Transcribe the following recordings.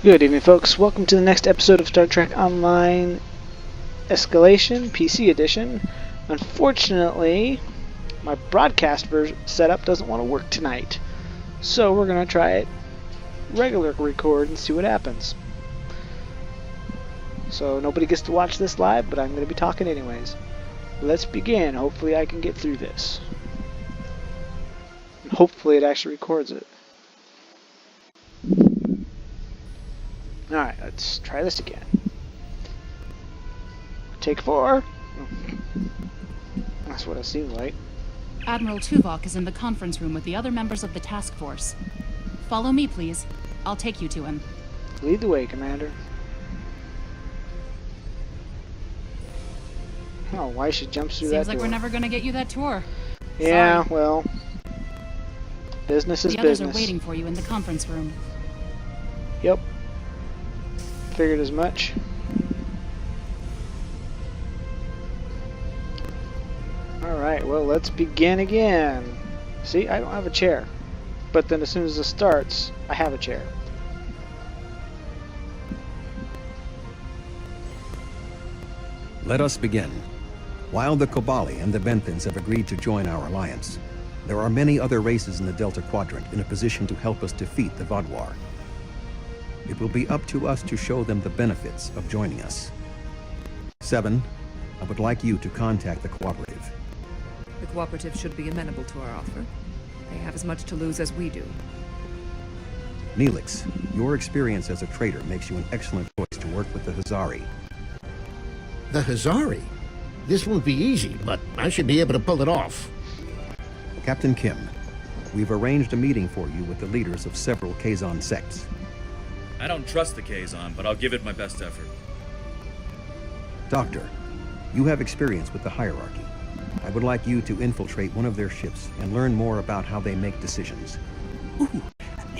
Good evening, folks. Welcome to the next episode of Star Trek Online Escalation, PC Edition. Unfortunately, my broadcast setup doesn't want to work tonight, so we're going to try it regular record and see what happens. So nobody gets to watch this live, but I'm going to be talking anyways. Let's begin. Hopefully I can get through this. And hopefully it actually records it. Alright, let's try this again. Take 4. That's what it seems like. Admiral Tuvok is in the conference room with the other members of the task force. Follow me, please. I'll take you to him. Lead the way, Commander. Oh, why she jumps through that door? Seems like we're never gonna get you that tour. Yeah, Sorry. well, business is the others business. are waiting for you in the conference room. Yep. Figured as much. Alright, well, let's begin again. See, I don't have a chair. But then as soon as it starts, I have a chair. Let us begin. While the Kobali and the Benthans have agreed to join our alliance, there are many other races in the Delta Quadrant in a position to help us defeat the Vaadwaur. It will be up to us to show them the benefits of joining us. 7, I would like you to contact the Cooperative. The Cooperative should be amenable to our offer. They have as much to lose as we do. Neelix, your experience as a trader makes you an excellent choice to work with the Hazari. The Hazari? This won't be easy, but I should be able to pull it off. Captain Kim, we've arranged a meeting for you with the leaders of several Kazon sects. I don't trust the Kazon, but I'll give it my best effort. Doctor, you have experience with the hierarchy. I would like you to infiltrate one of their ships and learn more about how they make decisions. Ooh,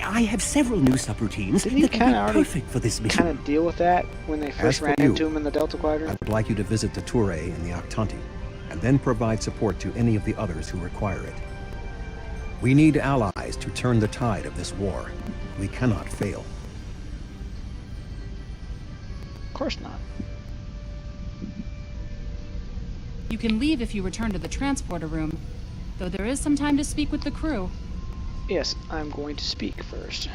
I have several new subroutines Didn't you that kind would of be perfect for this mission. kind of deal with that when they first for ran you, into him in the Delta I Quadrant? would like you to visit the Toure and the Octanti, and then provide support to any of the others who require it. We need allies to turn the tide of this war. We cannot fail. Of course not. You can leave if you return to the transporter room, though there is some time to speak with the crew. Yes, I'm going to speak first.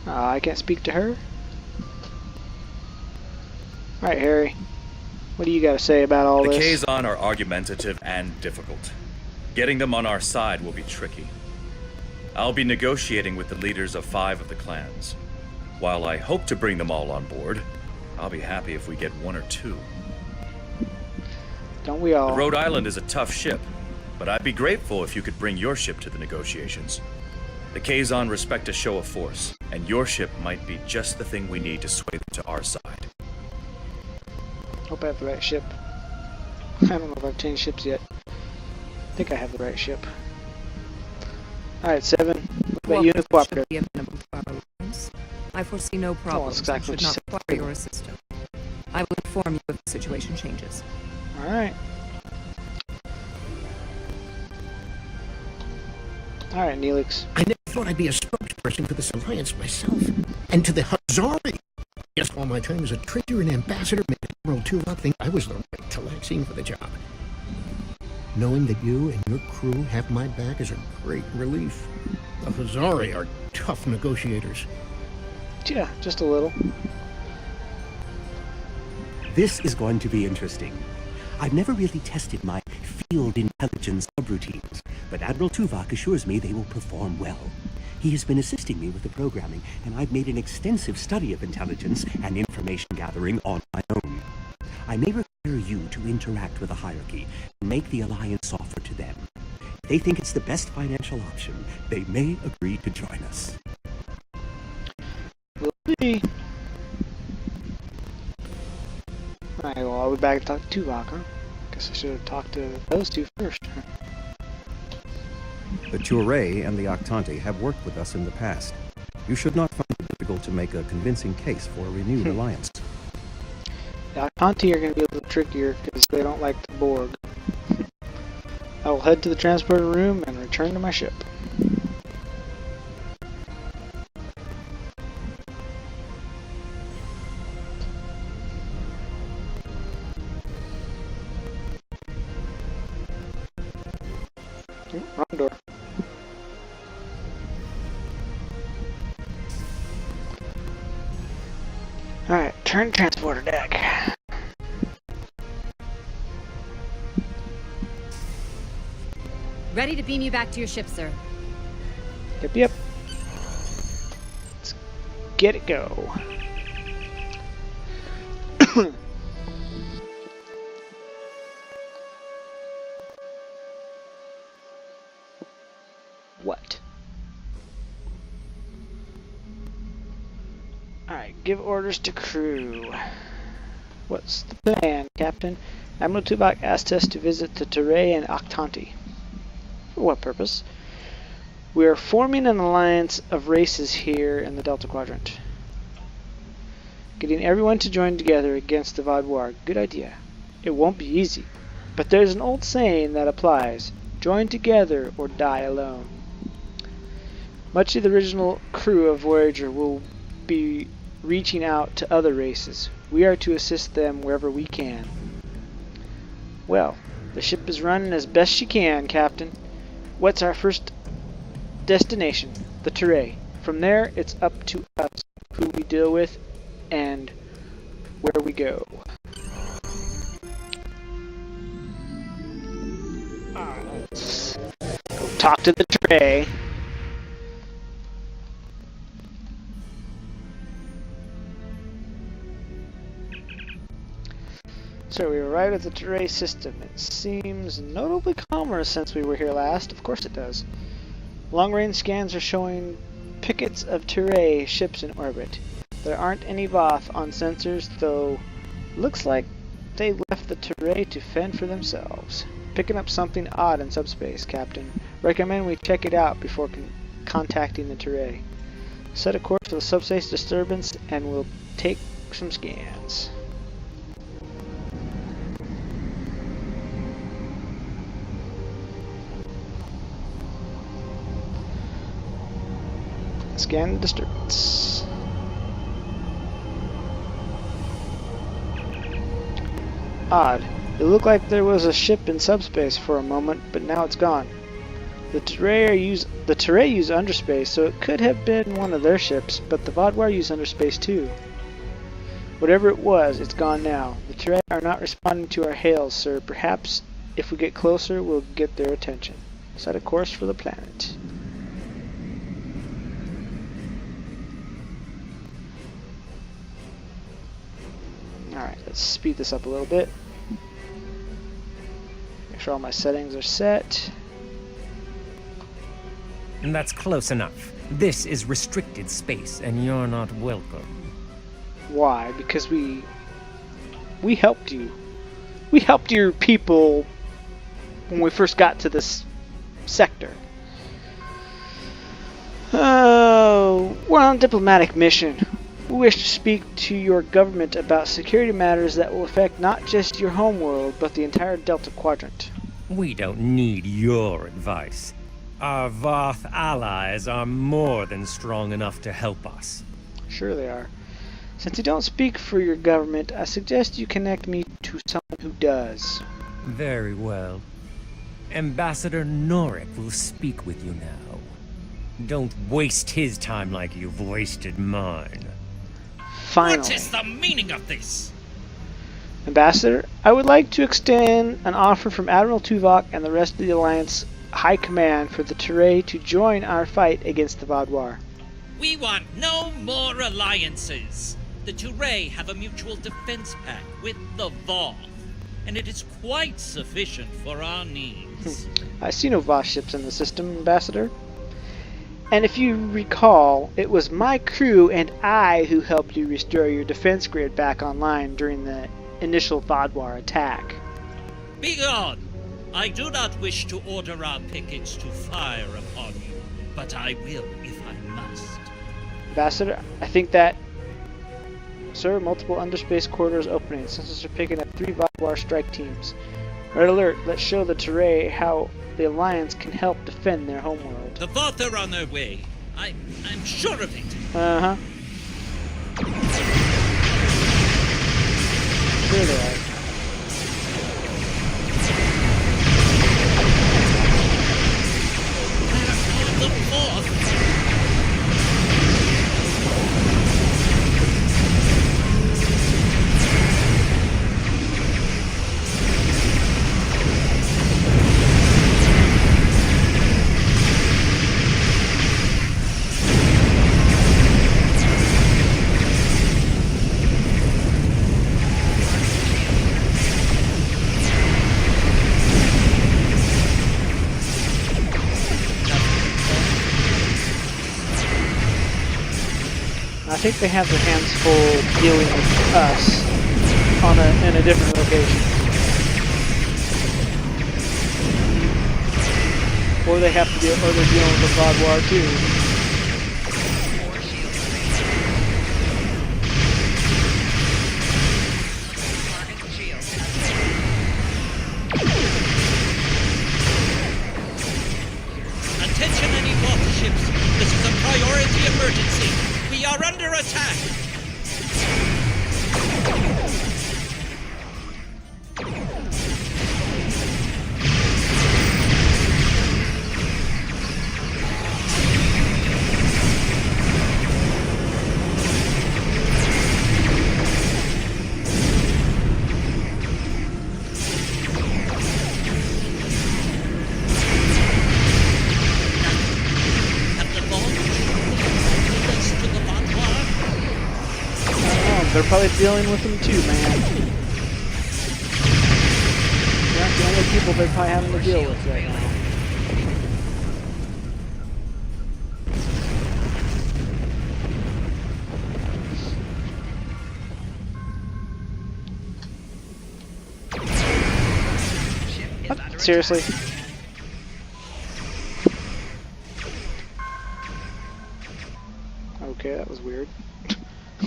I can't speak to her? Alright, Harry. What do you got to say about all The this? Kazon are argumentative and difficult. Getting them on our side will be tricky. I'll be negotiating with the leaders of 5 of the clans. While I hope to bring them all on board, I'll be happy if we get 1 or 2. Don't we all? The Rhode Island is a tough ship, but I'd be grateful if you could bring your ship to the negotiations. The Kazon respect a show of force, and your ship might be just the thing we need to sway them to our side. Hope I have the right ship. I don't know if I've changed ships yet. I think I have the right ship. Alright, 7. What about you and the Cooperative? Should be amenable to our alliance. I foresee no problems exactly that what should you not said. require your assistance. I will inform you if the situation changes. Alright. Alright, Neelix. I never thought I'd be a spokesperson for this alliance myself. And to the Hazari! Just all my time as a trader and ambassador made Admiral Tuvok think I was the right Talaxian for the job. Knowing that you and your crew have my back is a great relief. The Hazari are tough negotiators. Yeah, just a little. This is going to be interesting. I've never really tested my field intelligence subroutines, but Admiral Tuvok assures me they will perform well. He has been assisting me with the programming, and I've made an extensive study of intelligence and information gathering on my own. I may require you to interact with the hierarchy and make the alliance offer to them. If they think it's the best financial option, they may agree to join us. We'll see. Alright, well, I'll be back to talk to Tuvok, huh? Guess I should have talked to those two first. The Toure and the Octanti have worked with us in the past. You should not find it difficult to make a convincing case for a renewed alliance. The Octanti are going to be a little trickier because they don't like the Borg. I will head to the transporter room and return to my ship. Wrong door. Alright, turn transporter deck. Ready to beam you back to your ship, sir. Yep. Let's get it go. What? Alright, give orders to crew. What's the plan, Captain? Admiral Tuvok asked us to visit the Teray and Octanti. For what purpose? We are forming an alliance of races here in the Delta Quadrant. Getting everyone to join together against the Vaadwaur. Good idea. It won't be easy, but there's an old saying that applies. Join together or die alone. Much of the original crew of Voyager will be reaching out to other races. We are to assist them wherever we can. Well, the ship is running as best she can, Captain. What's our first destination? The Teray. From there, it's up to us who we deal with and where we go. Let's go talk to the Teray. So we arrived at the Teray system. It seems notably calmer since we were here last. Of course it does. Long-range scans are showing pickets of Teray ships in orbit. There aren't any Voth on sensors, though looks like they left the Teray to fend for themselves. Picking up something odd in subspace, Captain. Recommend we check it out before contacting the Teray. Set a course for the subspace disturbance and we'll take some scans. Scan disturbance. Odd. It looked like there was a ship in subspace for a moment, but now it's gone. The Teray use underspace, so it could have been one of their ships, but the Vaadwaur use underspace too. Whatever it was, it's gone now. The Teray are not responding to our hails, sir. Perhaps if we get closer, we'll get their attention. Set a course for the planet. Alright, let's speed this up a little bit. Make sure all my settings are set. That's close enough. This is restricted space, and you're not welcome. Why? Because we helped you. We helped your people when we first got to this sector. Oh, we're on a diplomatic mission. We wish to speak to your government about security matters that will affect not just your homeworld, but the entire Delta Quadrant. We don't need your advice. Our Voth allies are more than strong enough to help us. Sure they are. Since you don't speak for your government, I suggest you connect me to someone who does. Very well. Ambassador Norik will speak with you now. Don't waste his time like you've wasted mine. Finally. What is the meaning of this? Ambassador, I would like to extend an offer from Admiral Tuvok and the rest of the Alliance High Command for the Teray to join our fight against the Vaadwaur. We want no more alliances. The Teray have a mutual defense pact with the Voth, and it is quite sufficient for our needs. I see no Voth ships in the system, Ambassador. And if you recall, it was my crew and I who helped you restore your defense grid back online during the initial Vaadwaur attack. Begone! I do not wish to order our pickets to fire upon you, but I will if I must. Ambassador, I think that... Sir, multiple underspace corridors opening. Sensors are picking up 3 Vaadwaur strike teams. Red alert, let's show the Teray how the Alliance can help defend their homeworld. The Voth are on their way. I'm sure of it. Uh-huh. Sure they are. think they have their hands full dealing with us in a different location. Or they have to deal, or they're dealing with the VOD war too. Attention any warships. This is a priority emergency. We are under attack. They're probably dealing with them too, man. They're not the only people they're probably having to deal with right now. What? Seriously? Okay, that was weird.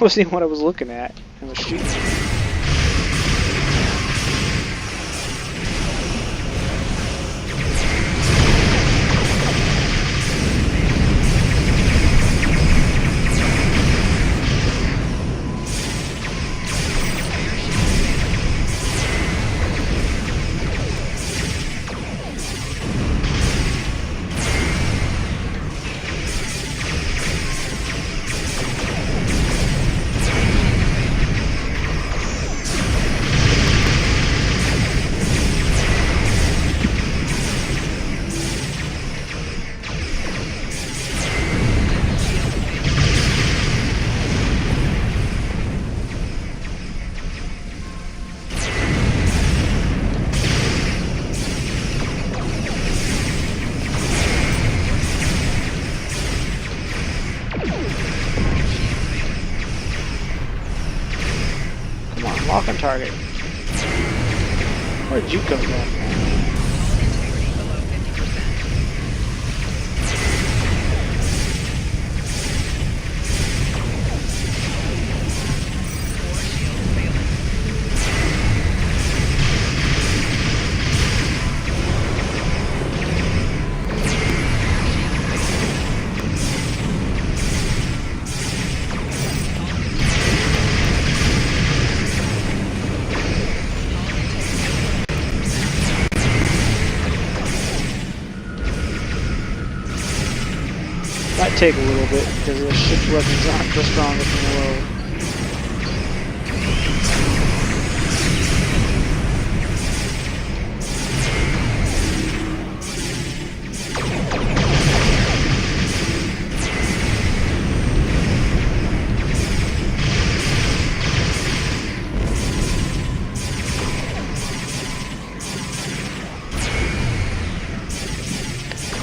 Wasn't even what I was looking at. I was shooting. Lock on target. Where'd you come from? Might take a little bit because the ship's weapons aren't the strongest in the world.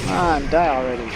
Come on, die already.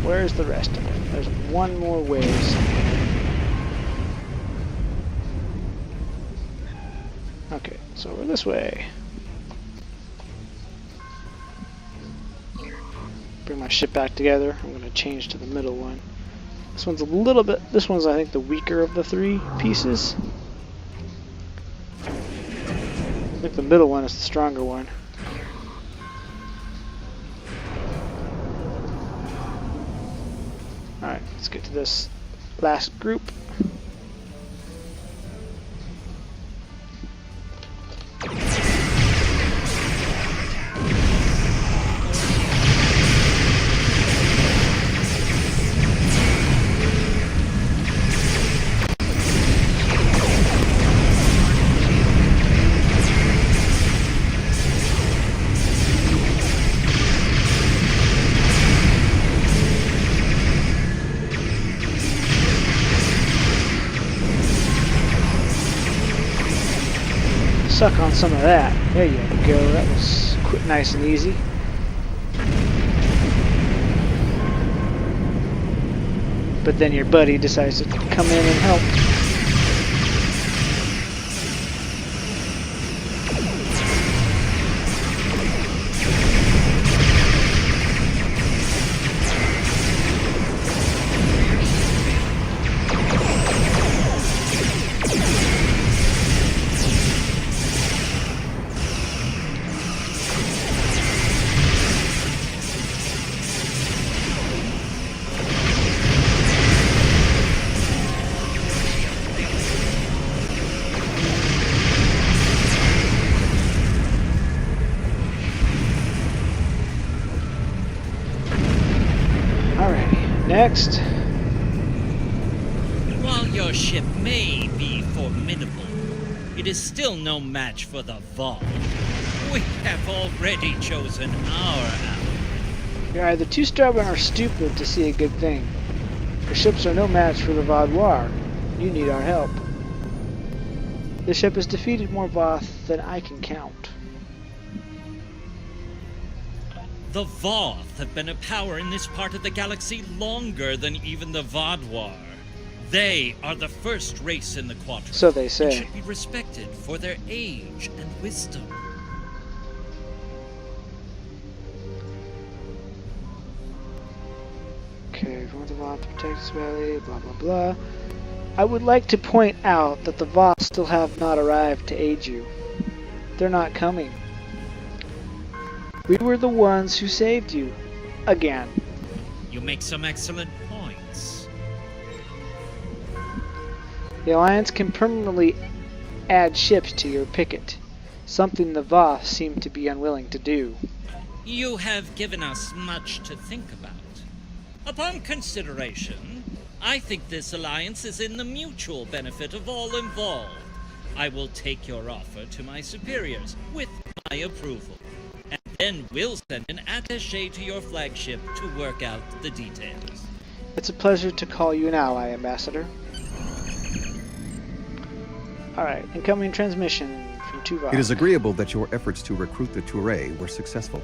Where's the rest of it? There's one more ways. Okay, so we're this way. Bring my ship back together. I'm going to change to the middle one. This one's a little bit, this one's I think the weaker of the three pieces. I think the middle one is the stronger one. Alright, let's get to this last group. Suck on some of that. There you go. That was nice and easy. But then your buddy decides to come in and help. Next. While your ship may be formidable, it is still no match for the Vault. We have already chosen our ally. You're either too stubborn or stupid to see a good thing. Your ships are no match for the Vaudoir. You need our help. The ship has defeated more Voth than I can count. The Voth have been a power in this part of the galaxy longer than even the Vaudoir. They are the first race in the quadrant. So they say. And should be respected for their age and wisdom. Okay, from the Voth protects Valley, blah blah blah. I would like to point out that the Voth still have not arrived to aid you. They're not coming. We were the ones who saved you. Again. You make some excellent points. The Alliance can permanently add ships to your picket, something the Voth seem to be unwilling to do. You have given us much to think about. Upon consideration, I think this alliance is in the mutual benefit of all involved. I will take your offer to my superiors with my approval. And then we'll send an attaché to your flagship to work out the details. It's a pleasure to call you an ally, Ambassador. Alright, incoming transmission from Tuvok. It is agreeable that your efforts to recruit the Touré were successful.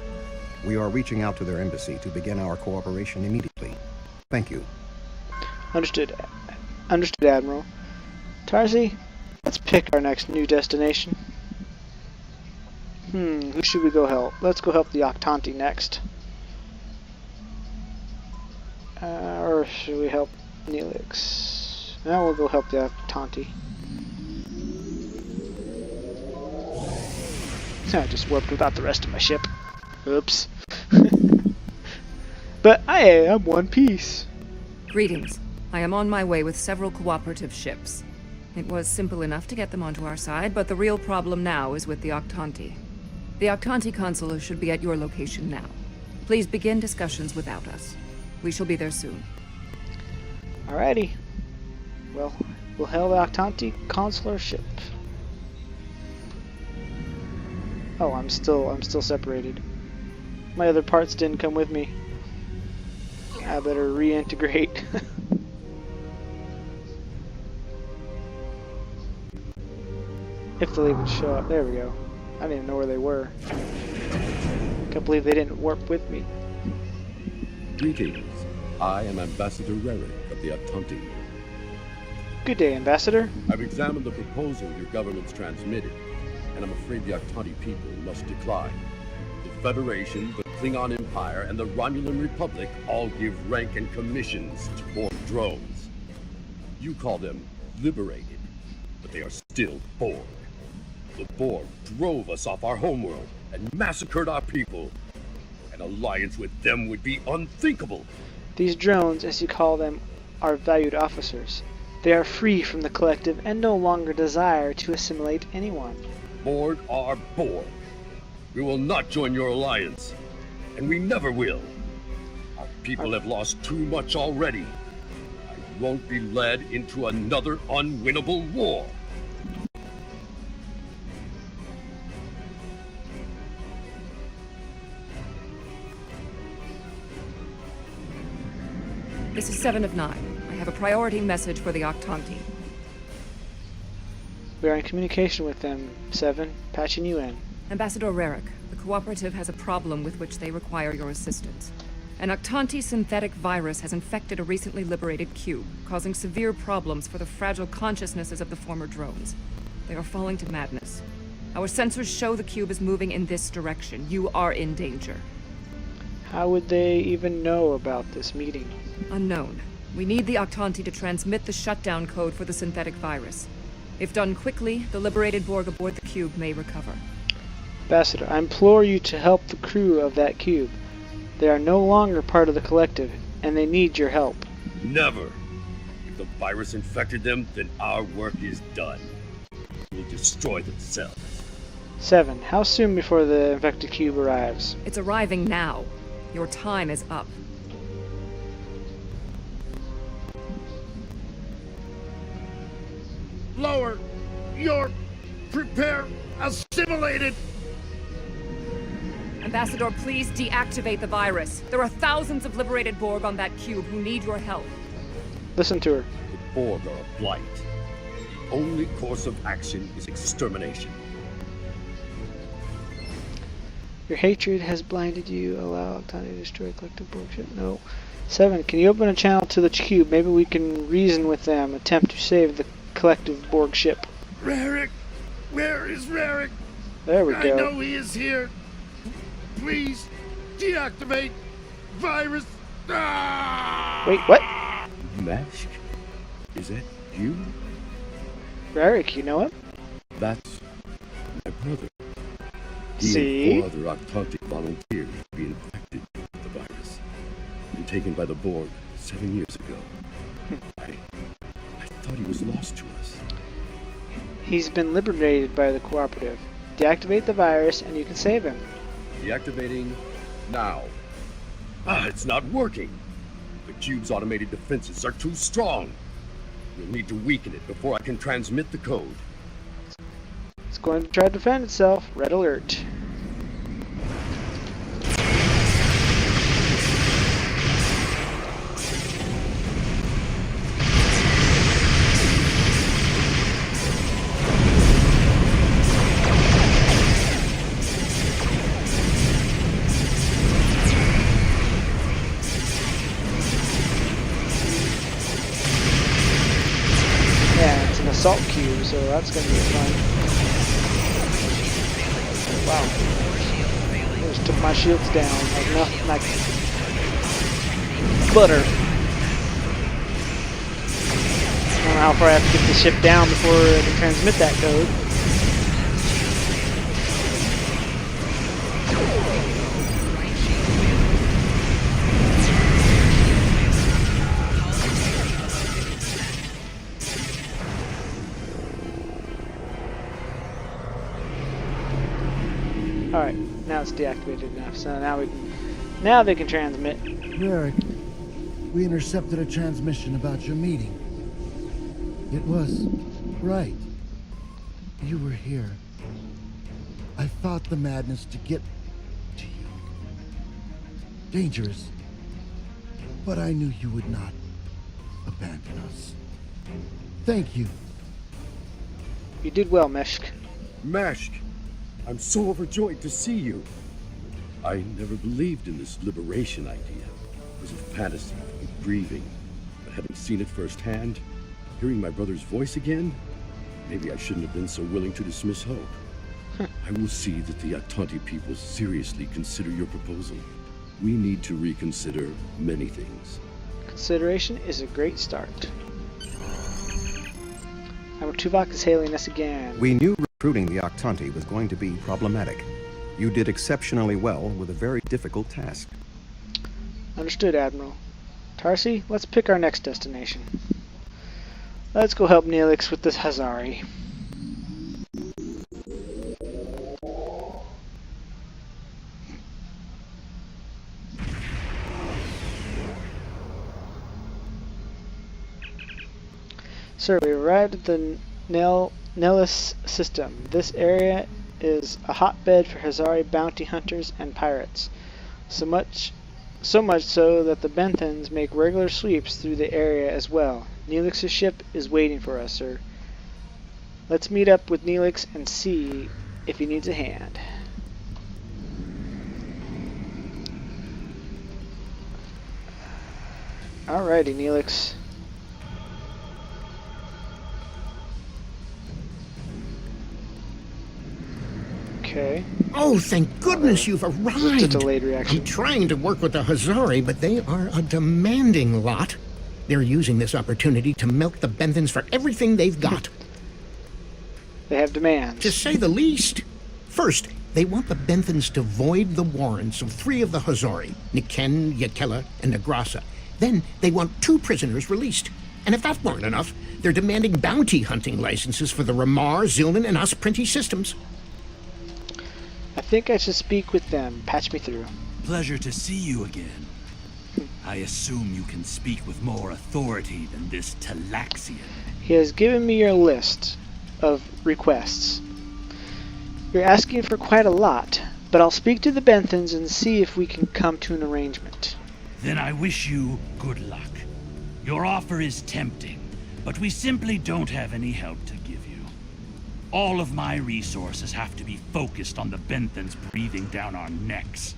We are reaching out to their embassy to begin our cooperation immediately. Thank you. Understood. Understood, Admiral. Tarzi, let's pick our next new destination. Who should we go help? Let's go help the Octanti next. Or should we help Neelix? Now we'll go help the Octanti. I just warped without the rest of my ship. Oops. But I am one piece. Greetings. I am on my way with several cooperative ships. It was simple enough to get them onto our side, but the real problem now is with the Octanti. The Octanti consular should be at your location now. Please begin discussions without us. We shall be there soon. Alrighty. Well, we'll hail the Octanti consular ship. Oh, I'm still separated. My other parts didn't come with me. I better reintegrate. If they'll even show up. There we go. I didn't even know where they were. Can't believe they didn't warp with me. Greetings. I am Ambassador Rerick of the Octanti. Good day, Ambassador. I've examined the proposal your government's transmitted, and I'm afraid the Octanti people must decline. The Federation, the Klingon Empire, and the Romulan Republic all give rank and commissions to form drones. You call them liberated, but they are still Borg. The Borg drove us off our homeworld and massacred our people. An alliance with them would be unthinkable. These drones, as you call them, are valued officers. They are free from the collective and no longer desire to assimilate anyone. Borg are Borg. We will not join your alliance, and we never will. Our people have lost too much already. I won't be led into another unwinnable war. This is 7 of 9. I have a priority message for the Octanti. We are in communication with them, 7. Patching you in. Ambassador Rarick, the Cooperative has a problem with which they require your assistance. An Octanti synthetic virus has infected a recently liberated cube, causing severe problems for the fragile consciousnesses of the former drones. They are falling to madness. Our sensors show the cube is moving in this direction. You are in danger. How would they even know about this meeting? Unknown. We need the Octanti to transmit the shutdown code for the synthetic virus. If done quickly, the liberated Borg aboard the cube may recover. Ambassador, I implore you to help the crew of that cube. They are no longer part of the collective, and they need your help. Never. If the virus infected them, then our work is done. We'll destroy themselves. 7. How soon before the infected cube arrives? It's arriving now. Your time is up. Lower! You're... prepare... assimilated! Ambassador, please deactivate the virus. There are thousands of liberated Borg on that cube who need your help. Listen to her. The Borg are a blight. The only course of action is extermination. Your hatred has blinded you. Allow Octani to destroy collective Borg ship. No. 7. Can you open a channel to the cube? Maybe we can reason with them. Attempt to save the collective Borg ship. Rarick! Where is Rarick? There we I go. know he is here. Please, deactivate virus. Ah! Wait, what? Mask? Is that you? Rarick, you know him? That's my brother. He See? and 4 other Octanti volunteers to be infected with the virus and taken by the Borg 7 years ago. I thought he was lost to us. He's been liberated by the Cooperative. Deactivate the virus and you can save him. Deactivating now. It's not working. The cube's automated defenses are too strong. We'll need to weaken it before I can transmit the code. It's going to try to defend itself. Red alert. Yeah, it's an assault cube, so that's going to be fun. Wow. I just took my shields down like nothing, like butter. I don't know how far I have to get the ship down before I can transmit that code. Alright, now it's deactivated enough, so now they can transmit. Rarick, we intercepted a transmission about your meeting. It was right. You were here. I fought the madness to get to you. Dangerous. But I knew you would not abandon us. Thank you. You did well, Meshk. Mashk, I'm so overjoyed to see you. I never believed in this liberation idea. It was a fantasy, and grieving. But having seen it firsthand, hearing my brother's voice again, maybe I shouldn't have been so willing to dismiss hope. I will see that the Octanti people seriously consider your proposal. We need to reconsider many things. Consideration is a great start. Our Tuvok is hailing us again. We knew recruiting the Octanti was going to be problematic. You did exceptionally well with a very difficult task. Understood, Admiral. Tarsi, let's pick our next destination. Let's go help Neelix with this Hazari. Sir, we arrived at the Nellis system. This area is a hotbed for Hazari bounty hunters and pirates. So much so that the Benthans make regular sweeps through the area as well. Neelix's ship is waiting for us, sir. Let's meet up with Neelix and see if he needs a hand. Alrighty, Neelix. Okay. Oh, thank goodness you've arrived. It's a delayed reaction. I'm trying to work with the Hazari, but they are a demanding lot. They're using this opportunity to milk the Benthans for everything they've got. They have demands. To say the least. First, they want the Benthans to void the warrants of 3 of the Hazari, Niken, Yakela, and Negrasa. Then they want 2 prisoners released. And if that weren't enough, they're demanding bounty hunting licenses for the Ramar, Zilnan, and Osprinty systems. I think I should speak with them. Patch me through. Pleasure to see you again. I assume you can speak with more authority than this Talaxian. He has given me your list of requests. You're asking for quite a lot, but I'll speak to the Benthans and see if we can come to an arrangement. Then I wish you good luck. Your offer is tempting, but we simply don't have any help to give you. All of my resources have to be focused on the Benthans breathing down our necks.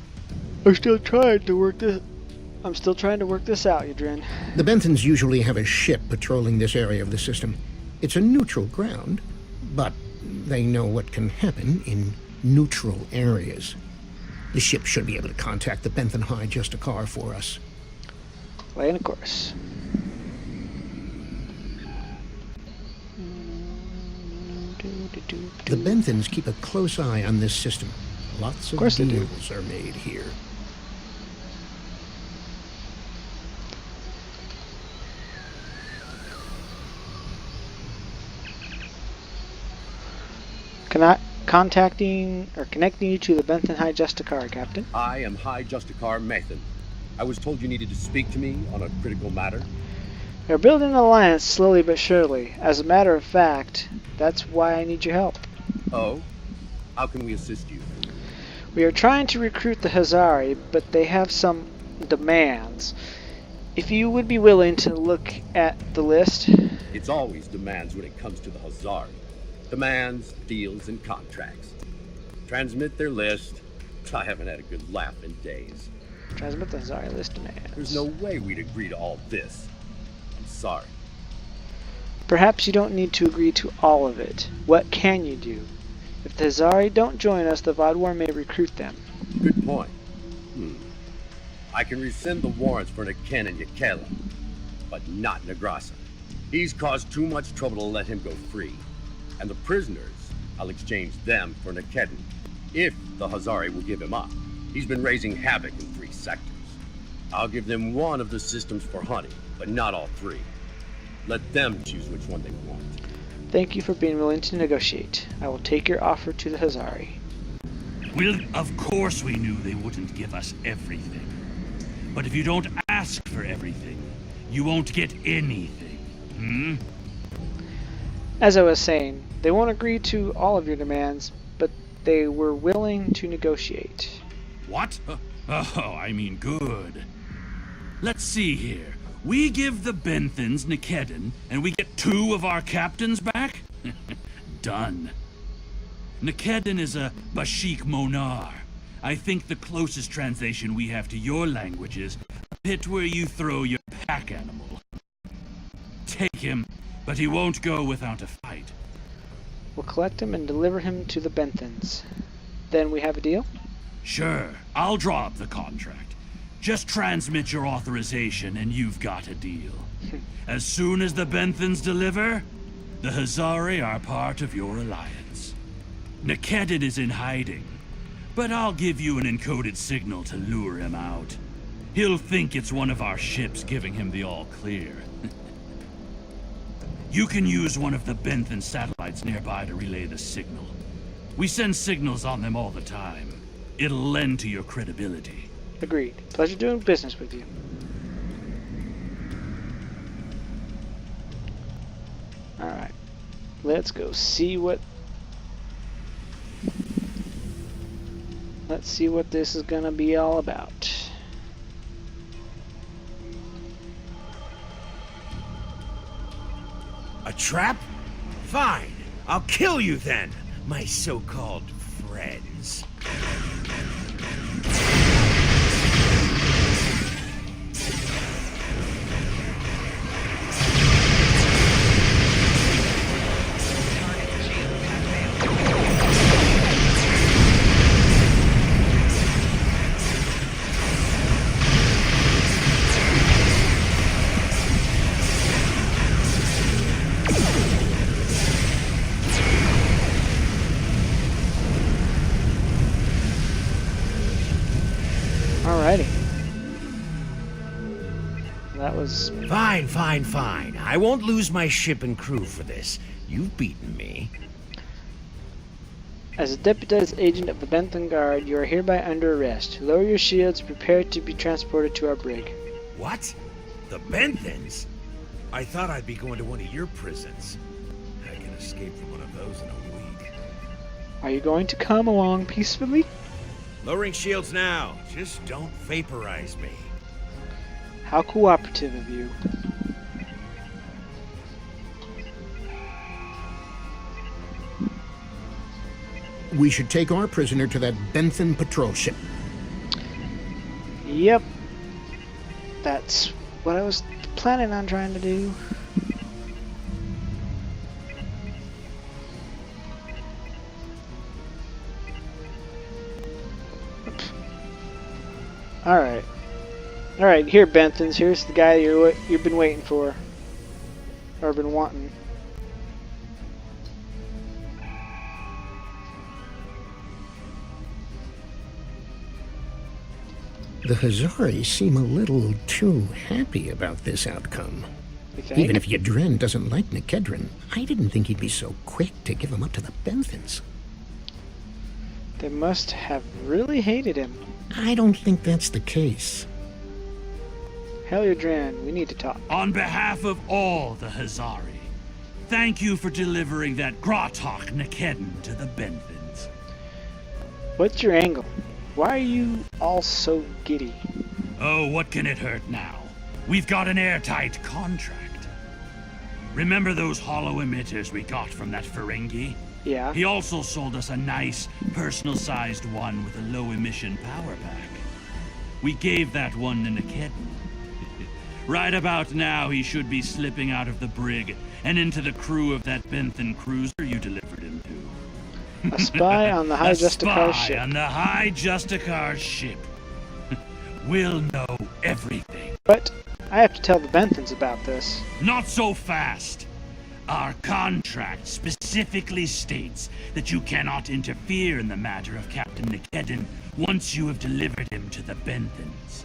I'm still trying to work this out, Yadrin. The Benthans usually have a ship patrolling this area of the system. It's a neutral ground, but they know what can happen in neutral areas. The ship should be able to contact the Benthan High Justicar for us. Lay in a course. The Benthans keep a close eye on this system. Lots of deals are made here. Connecting you to the Benthan High Justicar, Captain. I am High Justicar Mathan. I was told you needed to speak to me on a critical matter. They're building an alliance slowly but surely. As a matter of fact, that's why I need your help. Oh? How can we assist you? We are trying to recruit the Hazari, but they have some demands. If you would be willing to look at the list. It's always demands when it comes to the Hazari. Demands, deals, and contracts. Transmit their list. I haven't had a good laugh in days. Transmit the Hazari list demands. There's no way we'd agree to all this. I'm sorry. Perhaps you don't need to agree to all of it. What can you do? If the Hazari don't join us, the Vodwar may recruit them. Good point. I can rescind the warrants for Niken and Yakela, but not Negrasa. He's caused too much trouble to let him go free. And the prisoners, I'll exchange them for Nikedin, if the Hazari will give him up. He's been raising havoc in 3 sectors. I'll give them 1 of the systems for hunting, but not all 3. Let them choose which one they want. Thank you for being willing to negotiate. I will take your offer to the Hazari. Well, of course we knew they wouldn't give us everything. But if you don't ask for everything, you won't get anything. As I was saying, they won't agree to all of your demands, but they were willing to negotiate. What? Oh, I mean good. Let's see here. We give the Benthans Nikedin, and we get 2 of our captains back? Done. Nikedin is a Bashik Monar. I think the closest translation we have to your language is a pit where you throw your pack animal. Take him, but he won't go without a fight. We'll collect him and deliver him to the Benthans. Then we have a deal? Sure, I'll draw up the contract. Just transmit your authorization and you've got a deal. As soon as the Benthans deliver, the Hazari are part of your alliance. Nikedin is in hiding, but I'll give you an encoded signal to lure him out. He'll think it's one of our ships giving him the all-clear. You can use one of the Benthan satellites nearby to relay the signal. We send signals on them all the time. It'll lend to your credibility. Agreed. Pleasure doing business with you. Alright. Let's go see what... Let's see what this is gonna be all about. A trap? Fine. I'll kill you then, my so-called friends. Alrighty. That was... Fine, fine, fine. I won't lose my ship and crew for this. You've beaten me. As a deputized agent of the Bentham Guard, you are hereby under arrest. Lower your shields, prepare to be transported to our brig. What? The Benthams? I thought I'd be going to one of your prisons. I can escape from one of those in a week. Are you going to come along peacefully? Lowering shields now. Just don't vaporize me. How cooperative of you. We should take our prisoner to that Bentham patrol ship. Yep. That's what I was planning on trying to do. Alright. Alright, here Benthans, here's the guy you've been waiting for. Or been wanting. The Hazari seem a little too happy about this outcome. Even if Yadren doesn't like Nikedren, I didn't think he'd be so quick to give him up to the Benthans. They must have really hated him. I don't think that's the case. Yadren, we need to talk. On behalf of all the Hazari, thank you for delivering that Grotok Nikedden to the Benthans. What's your angle? Why are you all so giddy? Oh, what can it hurt now? We've got an airtight contract. Remember those hollow emitters we got from that Ferengi? Yeah. He also sold us a nice, personal-sized one with a low-emission power pack. We gave that one to Nikedden. Right about now, he should be slipping out of the brig and into the crew of that Benthan cruiser you delivered him to. A spy on the High Justicar ship. A spy on the High Justicar ship. We'll know everything. But I have to tell the Benthans about this. Not so fast. Our contract specifically states that you cannot interfere in the matter of Captain Nikedden once you have delivered him to the Benthans.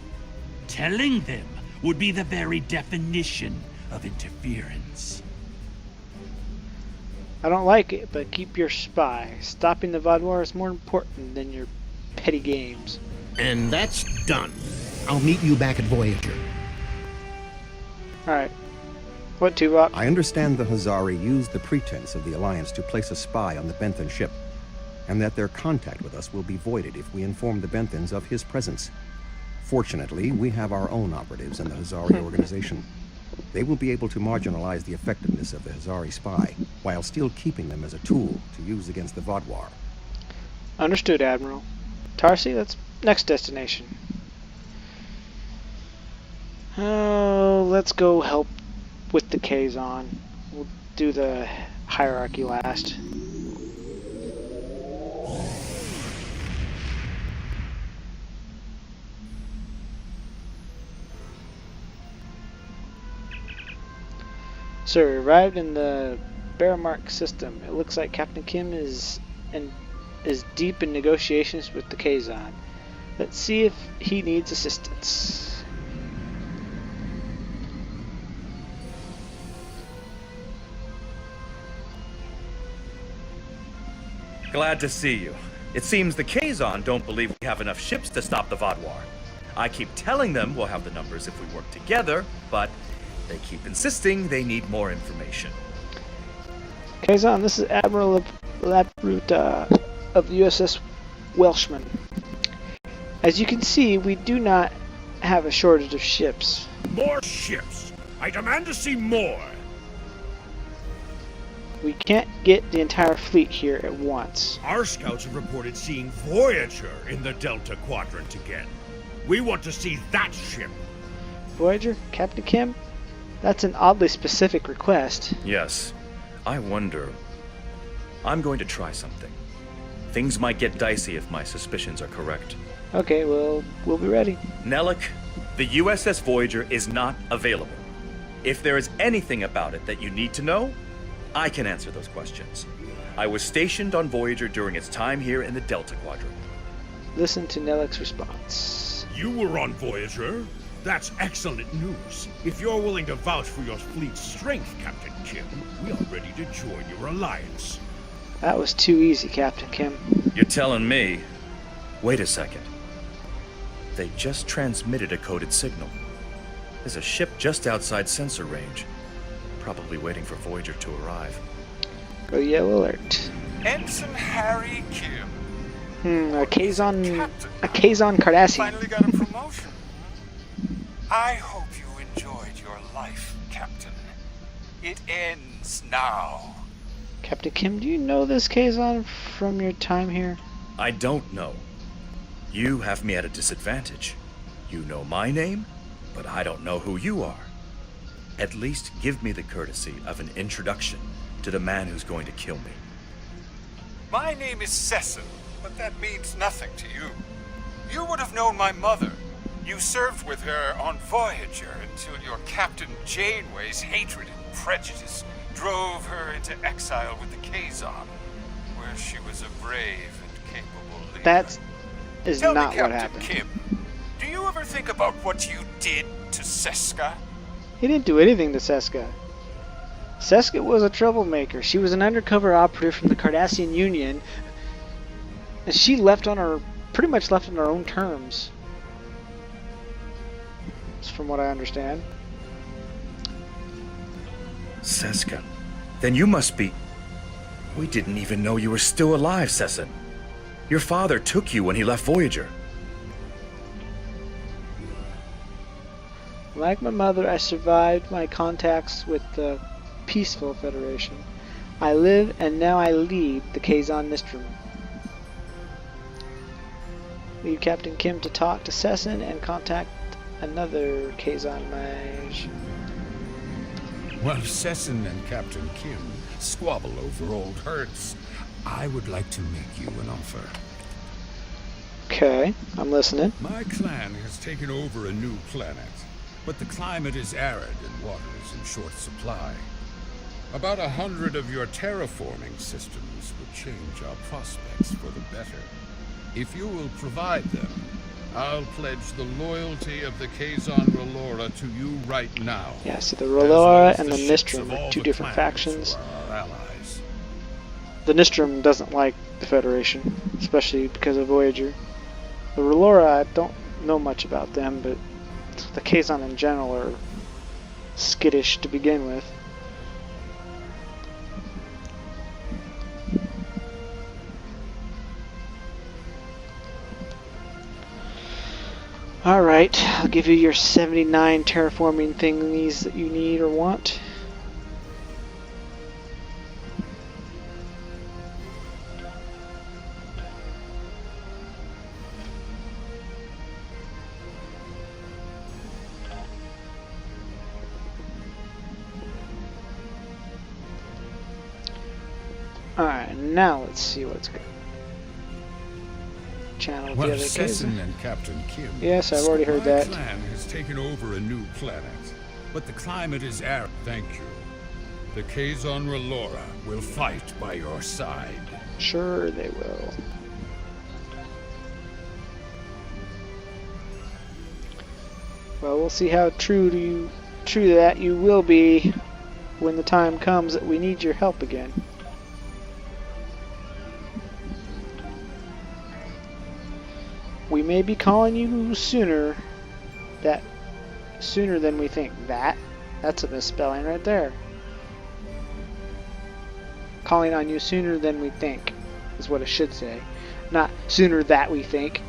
Telling them would be the very definition of interference. I don't like it, but keep your spy. Stopping the Vaadwaur is more important than your petty games. And that's done. I'll meet you back at Voyager. Alright. What, Tuvok? I understand the Hazari used the pretense of the Alliance to place a spy on the Benthan ship, and that their contact with us will be voided if we inform the Benthans of his presence. Fortunately, we have our own operatives in the Hazari organization. They will be able to marginalize the effectiveness of the Hazari spy, while still keeping them as a tool to use against the Vaadwaur. Understood, Admiral. Tarsi, that's next destination. Oh, let's go help with the Kazon. We'll do the hierarchy last. Sir, arrived in the Baramark system. It looks like Captain Kim is deep in negotiations with the Kazon. Let's see if he needs assistance. Glad to see you. It seems the Kazon don't believe we have enough ships to stop the Vaadwaur. I keep telling them we'll have the numbers if we work together, but they keep insisting they need more information. Kazon, this is Admiral Labruta of the USS Welshman. As you can see, we do not have a shortage of ships. More ships! I demand to see more! We can't get the entire fleet here at once. Our scouts have reported seeing Voyager in the Delta Quadrant again. We want to see that ship. Voyager? Captain Kim? That's an oddly specific request. Yes. I wonder. I'm going to try something. Things might get dicey if my suspicions are correct. Okay, well, we'll be ready. Nellick, the USS Voyager is not available. If there is anything about it that you need to know, I can answer those questions. I was stationed on Voyager during its time here in the Delta Quadrant. Listen to Nellick's response. You were on Voyager? That's excellent news. If you're willing to vouch for your fleet's strength, Captain Kim, we are ready to join your alliance. That was too easy, Captain Kim. You're telling me? Wait a second. They just transmitted a coded signal. There's a ship just outside sensor range. Probably waiting for Voyager to arrive. Go yellow alert. Ensign Harry Kim. A Kazon Cardassian. Finally got a promotion. I hope you enjoyed your life, Captain. It ends now. Captain Kim, do you know this Kazon from your time here? I don't know. You have me at a disadvantage. You know my name, but I don't know who you are. At least give me the courtesy of an introduction to the man who's going to kill me. My name is Sesson, but that means nothing to you. You would have known my mother. You served with her on Voyager until your Captain Janeway's hatred and prejudice drove her into exile with the Kazon, where she was a brave and capable leader. That is Tell not me, what Captain happened. Kim, do you ever think about what you did to Seska? He didn't do anything to Seska. Seska was a troublemaker. She was an undercover operative from the Cardassian Union, and she left on her, pretty much left on her own terms. That's from what I understand. Seska. Then you must be... We didn't even know you were still alive, Sesson. Your father took you when he left Voyager. Like my mother, I survived my contacts with the Peaceful Federation. I live and now I lead the Kazon Nostrum. Leave Captain Kim to talk to Sesson and contact another Kazon mage. While Sesson and Captain Kim squabble over old hurts, I would like to make you an offer. Okay, I'm listening. My clan has taken over a new planet, but the climate is arid and water is in short supply. About 100 of your terraforming systems would change our prospects for the better. If you will provide them, I'll pledge the loyalty of the Kazon Relora to you right now. Yeah, see, the Relora and the Nostrum are two different factions. Our allies. The Nostrum doesn't like the Federation, especially because of Voyager. The Relora, I don't know much about them, but the Kazon in general are skittish to begin with. Alright, I'll give you your 79 terraforming thingies that you need or want. Alright, now let's see what's good. Channel with the Well, other Sesson Kazon. and Captain Kim. Yes, I've already heard My that. clan has taken over a new planet, but the climate is arid. Thank you. The Kazon Relora will fight by your side. Sure they will. Well, we'll see how true to that you will be when the time comes that we need your help again. We may be calling you sooner than we think. That's a misspelling right there. Calling on you sooner than we think is what it should say. Not sooner that we think.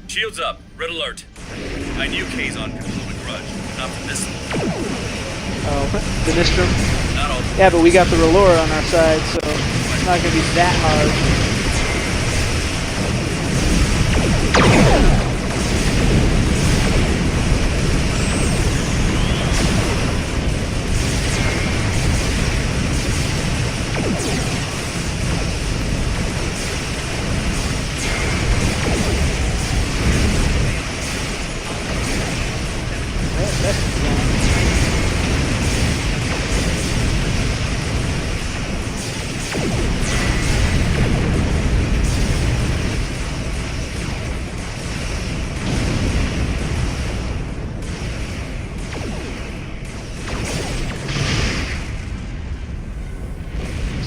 Shields up. Red alert. I knew Kazon could hold a grudge, but not for this long. Oh, the Nostrum. Not all the Yeah, but we got the Relora on our side, so it's not going to be that hard.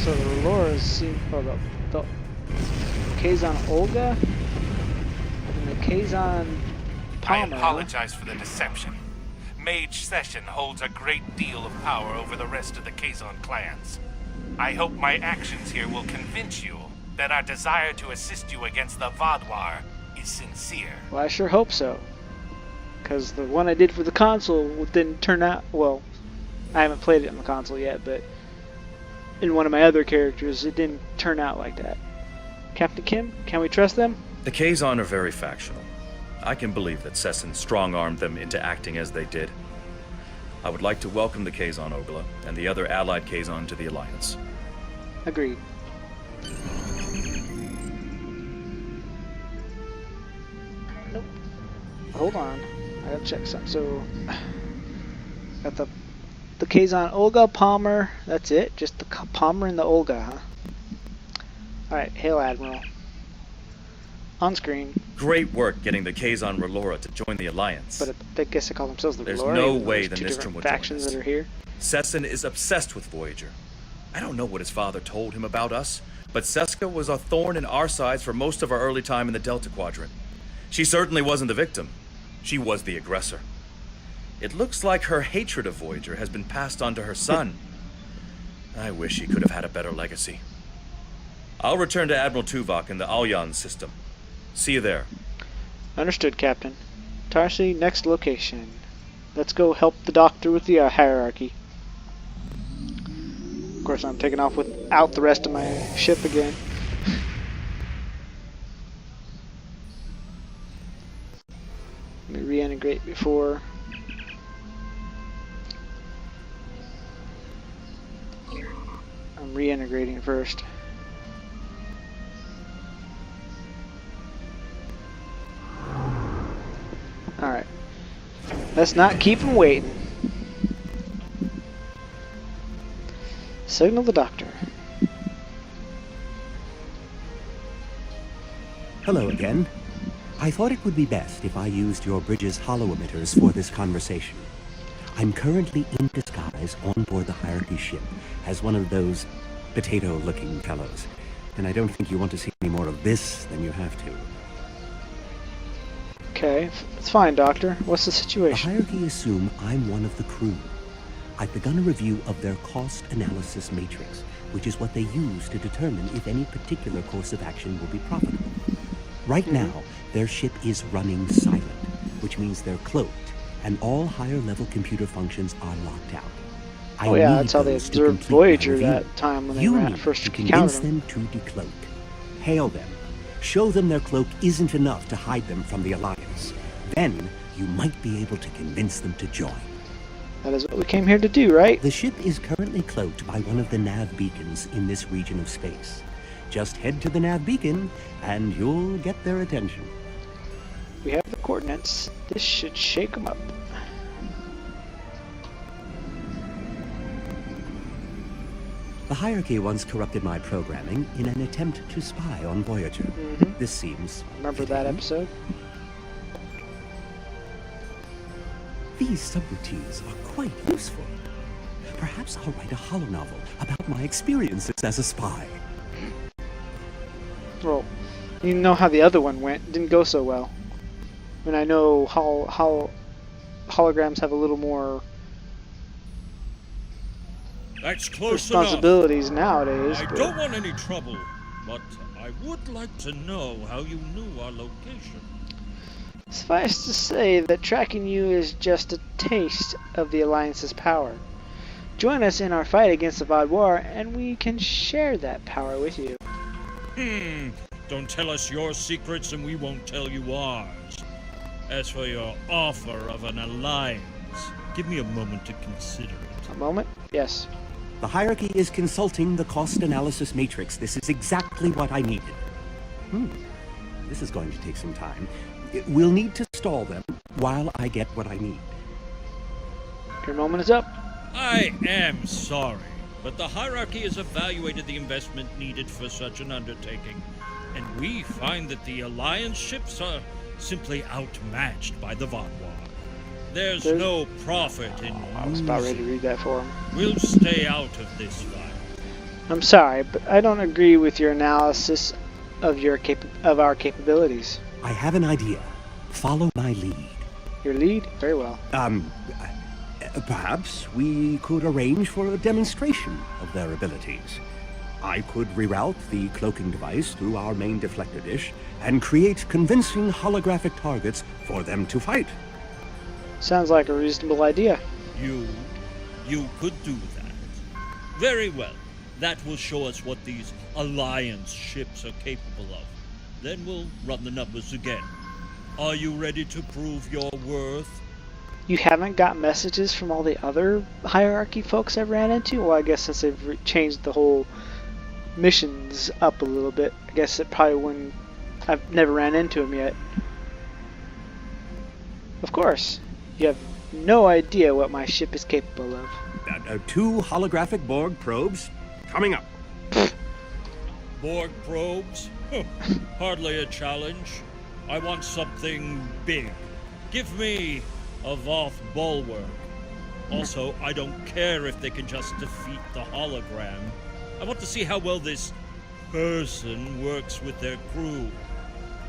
So the Reloras seem, well, the Kazon Olga and the Kazon Palmer. I apologize for the deception. Mage Session holds a great deal of power over the rest of the Kazon clans. I hope my actions here will convince you that our desire to assist you against the Vaadwaur is sincere. Well, I sure hope so. Because the one I did for the console didn't turn out, well, I haven't played it on the console yet, but in one of my other characters, it didn't turn out like that. Captain Kim, can we trust them? The Kazon are very factional. I can believe that Sesson strong-armed them into acting as they did. I would like to welcome the Kazon Ogla and the other allied Kazon to the Alliance. Agreed. Nope. Hold on. I gotta check something. So, got the Kazon Olga, Palmer, that's it? Just the Palmer and the Olga, huh? Alright, hail Admiral. On screen. Great work getting the Kazon Relora to join the Alliance. But I guess they call themselves the There's Relora. no way the There's Nistrum would factions join us. that are here. Sesson is obsessed with Voyager. I don't know what his father told him about us, but Seska was a thorn in our sides for most of our early time in the Delta Quadrant. She certainly wasn't the victim. She was the aggressor. It looks like her hatred of Voyager has been passed on to her son. I wish he could have had a better legacy. I'll return to Admiral Tuvok in the Alyan system. See you there. Understood, Captain. Tarsi, next location. Let's go help the Doctor with the hierarchy. Of course, I'm taking off without the rest of my ship again. Let me reintegrate before. I'm reintegrating first. Alright. Let's not keep him waiting. Signal the Doctor. Hello again. I thought it would be best if I used your bridge's hollow emitters for this conversation. I'm currently in disguise on board the Hierarchy ship as one of those potato-looking fellows, and I don't think you want to see any more of this than you have to. Okay, it's fine, Doctor. What's the situation? The Hierarchy assume I'm one of the crew. I've begun a review of their cost analysis matrix, which is what they use to determine if any particular course of action will be profitable. Right now, their ship is running silent, which means they're cloaked, and all higher-level computer functions are locked out. Oh yeah, that's how they observed Voyager that time when they first encountered them to decloak. Hail them. Show them their cloak isn't enough to hide them from the Alliance. Then, you might be able to convince them to join. That is what we came here to do, right? The ship is currently cloaked by one of the nav beacons in this region of space. Just head to the nav beacon, and you'll get their attention. We have the coordinates. This should shake them up. The Hierarchy once corrupted my programming in an attempt to spy on Voyager. This seems... Remember that episode? These subroutines are quite useful. Perhaps I'll write a holonovel about my experiences as a spy. Well, you know how the other one went. It didn't go so well. I mean, I know how holograms have a little more That's close responsibilities enough. nowadays. I don't want any trouble, but I would like to know how you knew our location. Suffice to say that tracking you is just a taste of the Alliance's power. Join us in our fight against the Vaudois, and we can share that power with you. Don't tell us your secrets and we won't tell you ours. As for your offer of an alliance, give me a moment to consider it. A moment? Yes. The hierarchy is consulting the cost analysis matrix. This is exactly what I needed. This is going to take some time. We'll need to stall them while I get what I need. Your moment is up. I am sorry, but the hierarchy has evaluated the investment needed for such an undertaking, and we find that the alliance ships are simply outmatched by the Vaudois. There's no profit in I was about ready to read that for him. We'll stay out of this fight. I'm sorry, but I don't agree with your analysis of our capabilities. I have an idea. Follow my lead. Your lead? Very well. Perhaps we could arrange for a demonstration of their abilities. I could reroute the cloaking device through our main deflector dish and create convincing holographic targets for them to fight. Sounds like a reasonable idea. You could do that. Very well. That will show us what these alliance ships are capable of. Then we'll run the numbers again. Are you ready to prove your worth? You haven't got messages from all the other hierarchy folks I've ran into? Well, I guess since they've changed the whole missions up a little bit, I guess it probably wouldn't. I've never ran into them yet. Of course. You have no idea what my ship is capable of. 2 holographic Borg probes coming up. Borg probes? Hardly a challenge. I want something big. Give me a Voth bulwark. Also, I don't care if they can just defeat the hologram. I want to see how well this person works with their crew.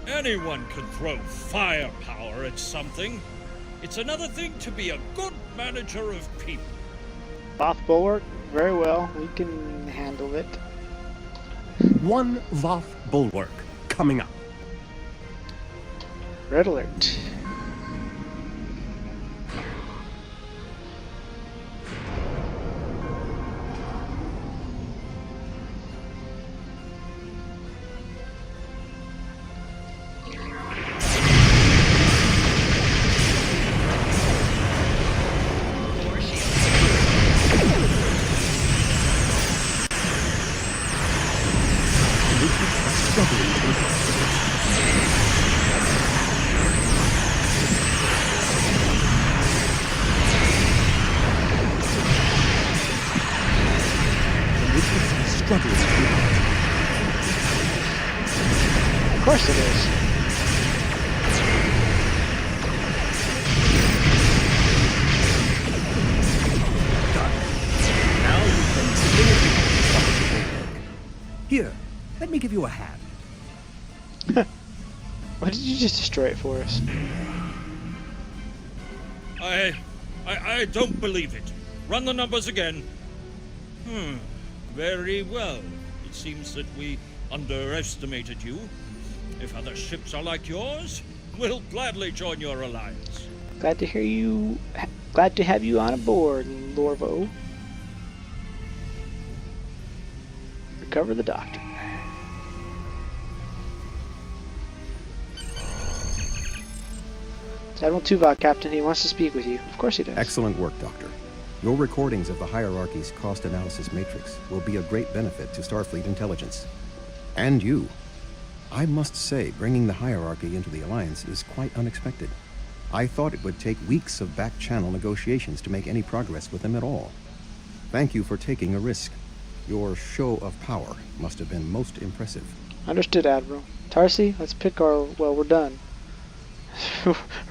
Anyone can throw firepower at something. It's another thing to be a good manager of people. Voth bulwark? Very well. We can handle it. 1 Voth bulwark coming up. Red alert. Of course it is. Now you can finish. Here, let me give you a hand. Why did you just destroy it for us? I don't believe it. Run the numbers again. Very well. It seems that we underestimated you. If other ships are like yours, we'll gladly join your alliance. Glad to have you on board, Lorvo. Recover the doctor. Admiral Tuvok, Captain. He wants to speak with you. Of course he does. Excellent work, Doctor. Your recordings of the hierarchy's cost analysis matrix will be a great benefit to Starfleet intelligence. And you. I must say, bringing the hierarchy into the Alliance is quite unexpected. I thought it would take weeks of back-channel negotiations to make any progress with them at all. Thank you for taking a risk. Your show of power must have been most impressive. Understood, Admiral. Tarsi, let's pick our... well, we're done.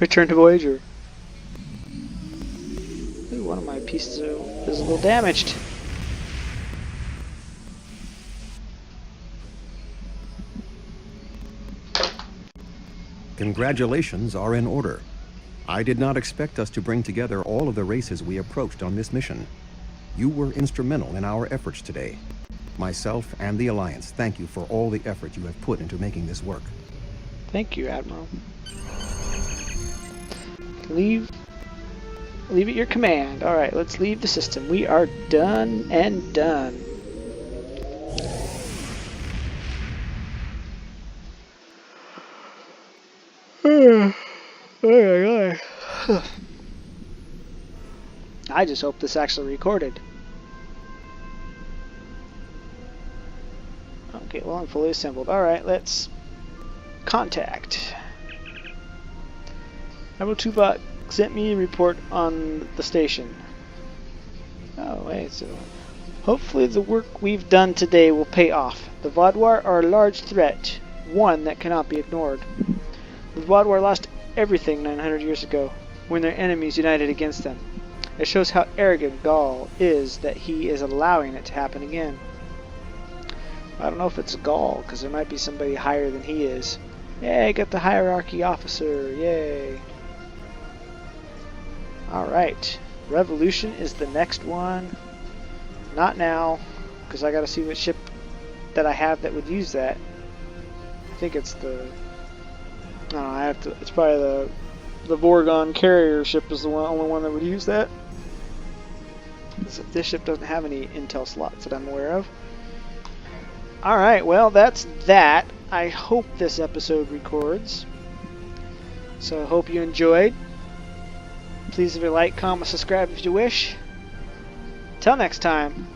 Return to Voyager. Ooh, one of my pieces is a little damaged. Congratulations are in order. I did not expect us to bring together all of the races we approached on this mission. You were instrumental in our efforts today. Myself and the Alliance thank you for all the effort you have put into making this work. Thank you, Admiral. Leave Leave at your command. Alright, let's leave the system. We are done and done. I just hope this actually recorded. Okay, well, I'm fully assembled. Alright, let's contact. Ep82 sent me a report on the station. Oh, wait, so hopefully the work we've done today will pay off. The Vaadwaur are a large threat, one that cannot be ignored. The Vaadwaur lost everything 900 years ago, when their enemies united against them. It shows how arrogant Gaul is that he is allowing it to happen again. I don't know if it's Gaul, because there might be somebody higher than he is. Yay, got the hierarchy officer, yay. Alright, Revolution is the next one. Not now, because I gotta see what ship that I have that would use that. I think it's the... I don't know, I have to... It's probably the Vorgon carrier ship is the only one that would use that. This ship doesn't have any intel slots that I'm aware of. Alright, well, that's that. I hope this episode records. So I hope you enjoyed. Please leave a like, comment, subscribe if you wish. Till next time.